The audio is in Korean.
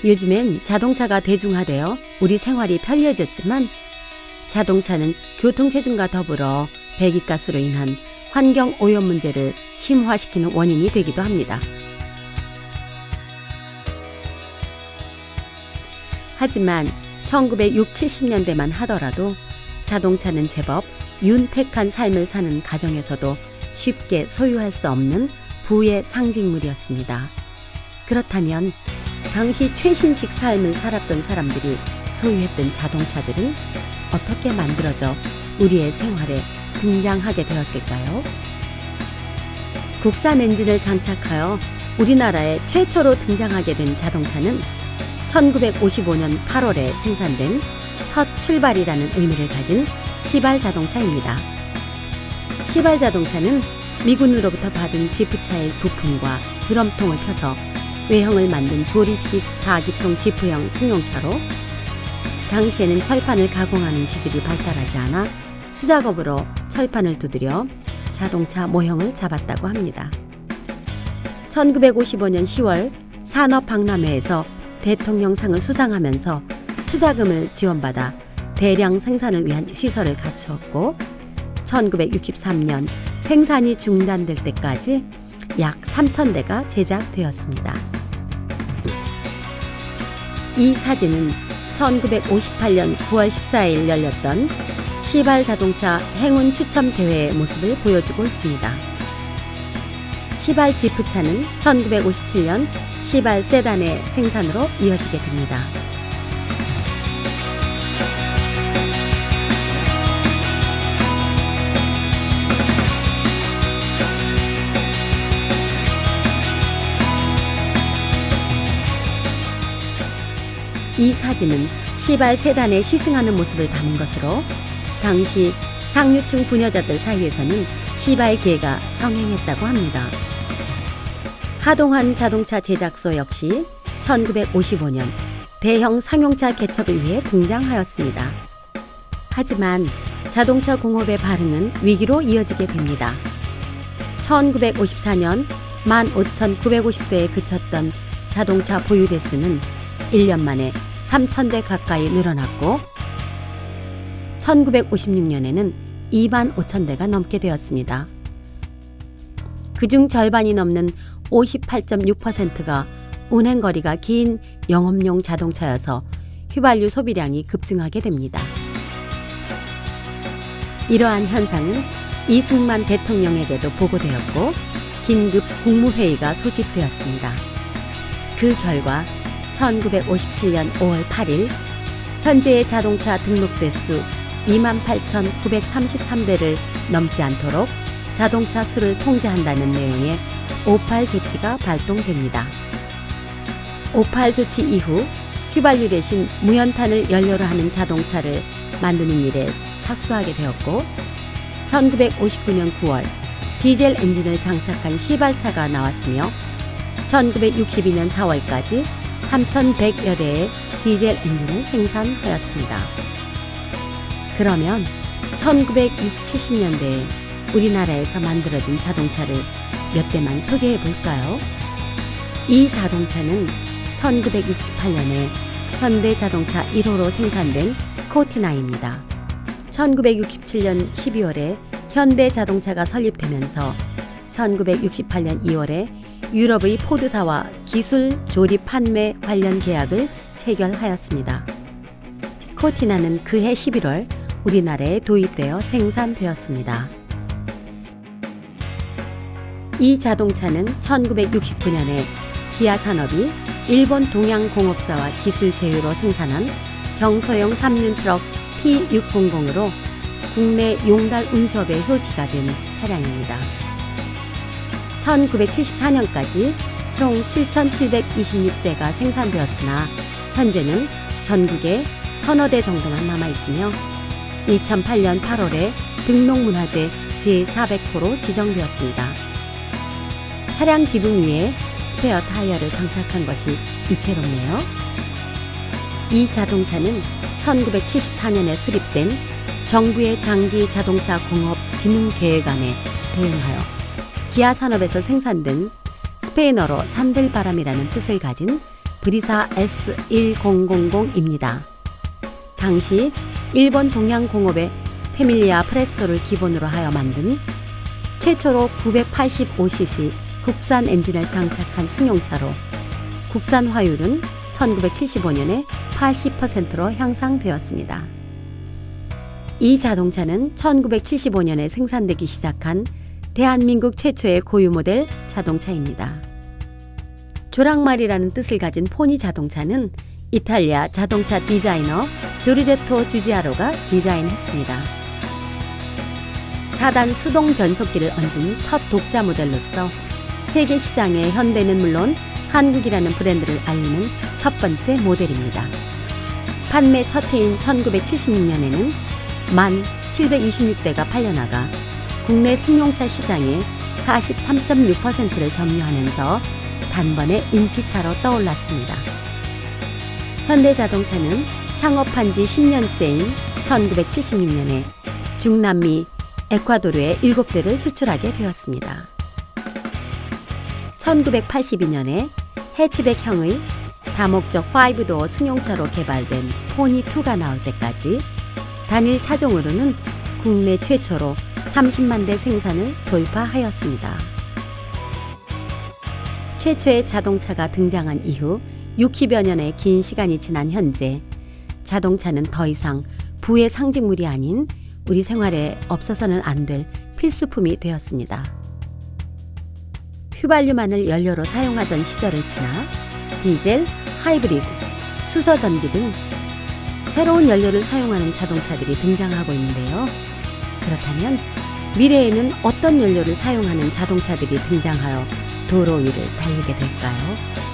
요즘엔 자동차가 대중화되어 우리 생활이 편리해졌지만 자동차는 교통체증과 더불어 배기가스로 인한 환경 오염 문제를 심화시키는 원인이 되기도 합니다. 하지만 1960, 70년대만 하더라도 자동차는 제법 윤택한 삶을 사는 가정에서도 쉽게 소유할 수 없는 부의 상징물이었습니다. 그렇다면 당시 최신식 삶을 살았던 사람들이 소유했던 자동차들은 어떻게 만들어져 우리의 생활에 등장하게 되었을까요? 국산 엔진을 장착하여 우리나라에 최초로 등장하게 된 자동차는 1955년 8월에 생산된 첫 출발이라는 의미를 가진 시발 자동차입니다. 시발 자동차는 미군으로부터 받은 지프차의 부품과 드럼통을 펴서 외형을 만든 조립식 4기통 지프형 승용차로 당시에는 철판을 가공하는 기술이 발달하지 않아 수작업으로 철판을 두드려 자동차 모형을 잡았다고 합니다. 1955년 10월 산업박람회에서 대통령상을 수상하면서 투자금을 지원받아 대량 생산을 위한 시설을 갖추었고 1963년 생산이 중단될 때까지 약 3,000대가 제작되었습니다. 이 사진은 1958년 9월 14일 열렸던 시발 자동차 행운 추첨 대회의 모습을 보여주고 있습니다. 시발 지프차는 1957년 시발 세단의 생산으로 이어지게 됩니다. 이 사진은 시발 세단에 시승하는 모습을 담은 것으로 당시 상류층 부녀자들 사이에서는 시발계가 성행했다고 합니다. 하동환 자동차 제작소 역시 1955년 대형 상용차 개척을 위해 등장하였습니다. 하지만 자동차 공업의 발흥은 위기로 이어지게 됩니다. 1954년 15,950대에 그쳤던 자동차 보유 대수는 1년 만에 3,000대 가까이 늘어났고 1956년에는 25,000대가 넘게 되었습니다. 그중 절반이 넘는 58.6%가 운행거리가 긴 영업용 자동차여서 휘발유 소비량이 급증하게 됩니다. 이러한 현상은 이승만 대통령에게도 보고되었고 긴급 국무회의가 소집되었습니다. 그 결과 1957년 5월 8일 현재의 자동차 등록 대수 28,933대를 넘지 않도록 자동차 수를 통제한다는 내용의 5.8 조치가 발동됩니다. 5.8 조치 이후 휘발유 대신 무연탄을 연료로 하는 자동차를 만드는 일에 착수하게 되었고 1959년 9월 디젤 엔진을 장착한 시발차가 나왔으며 1962년 4월까지 3,100여 대의 디젤 엔진을 생산하였습니다. 그러면 1960, 70년대에 우리나라에서 만들어진 자동차를 몇 대만 소개해 볼까요? 이 자동차는 1968년에 현대자동차 1호로 생산된 코티나입니다. 1967년 12월에 현대자동차가 설립되면서 1968년 2월에 유럽의 포드사와 기술 조립 판매 관련 계약을 체결하였습니다. 코티나는 그해 11월 우리나라에 도입되어 생산되었습니다. 이 자동차는 1969년에 기아 산업이 일본 동양공업사와 기술 제휴로 생산한 경소형 3륜 트럭 T600으로 국내 용달 운수업의 효시가 된 차량입니다. 1974년까지 총 7,726대가 생산되었으나 현재는 전국에 서너 대 정도만 남아있으며 2008년 8월에 등록문화재 제400호로 지정되었습니다. 차량 지붕 위에 스페어 타이어를 장착한 것이 이채롭네요. 이 자동차는 1974년에 수립된 정부의 장기 자동차 공업 진흥 계획안에 대응하여 기아 산업에서 생산된 스페인어로 산들바람이라는 뜻을 가진 브리사 S1000입니다. 당시 일본 동양공업의 패밀리아 프레스토를 기본으로 하여 만든 최초로 985cc 국산 엔진을 장착한 승용차로 국산 화율은 1975년에 80%로 향상되었습니다. 이 자동차는 1975년에 생산되기 시작한 대한민국 최초의 고유 모델 자동차입니다. 조랑말이라는 뜻을 가진 포니 자동차는 이탈리아 자동차 디자이너 조르제토 주지아로가 디자인했습니다. 4단 수동 변속기를 얹은 첫 독자 모델로서 세계 시장에 현대는 물론 한국이라는 브랜드를 알리는 첫 번째 모델입니다. 판매 첫 해인 1976년에는 1726대가 팔려나가 국내 승용차 시장의 43.6%를 점유하면서 단번에 인기차로 떠올랐습니다. 현대자동차는 창업한 지 10년째인 1976년에 중남미 에콰도르에 7대를 수출하게 되었습니다. 1982년에 해치백형의 다목적 5도어 승용차로 개발된 포니2가 나올 때까지 단일 차종으로는 국내 최초로 30만 대 생산을 돌파하였습니다. 최초의 자동차가 등장한 이후 60여 년의 긴 시간이 지난 현재 자동차는 더 이상 부의 상징물이 아닌 우리 생활에 없어서는 안 될 필수품이 되었습니다. 휘발유만을 연료로 사용하던 시절을 지나 디젤, 하이브리드, 수소전기 등 새로운 연료를 사용하는 자동차들이 등장하고 있는데요. 그렇다면 미래에는 어떤 연료를 사용하는 자동차들이 등장하여 도로 위를 달리게 될까요?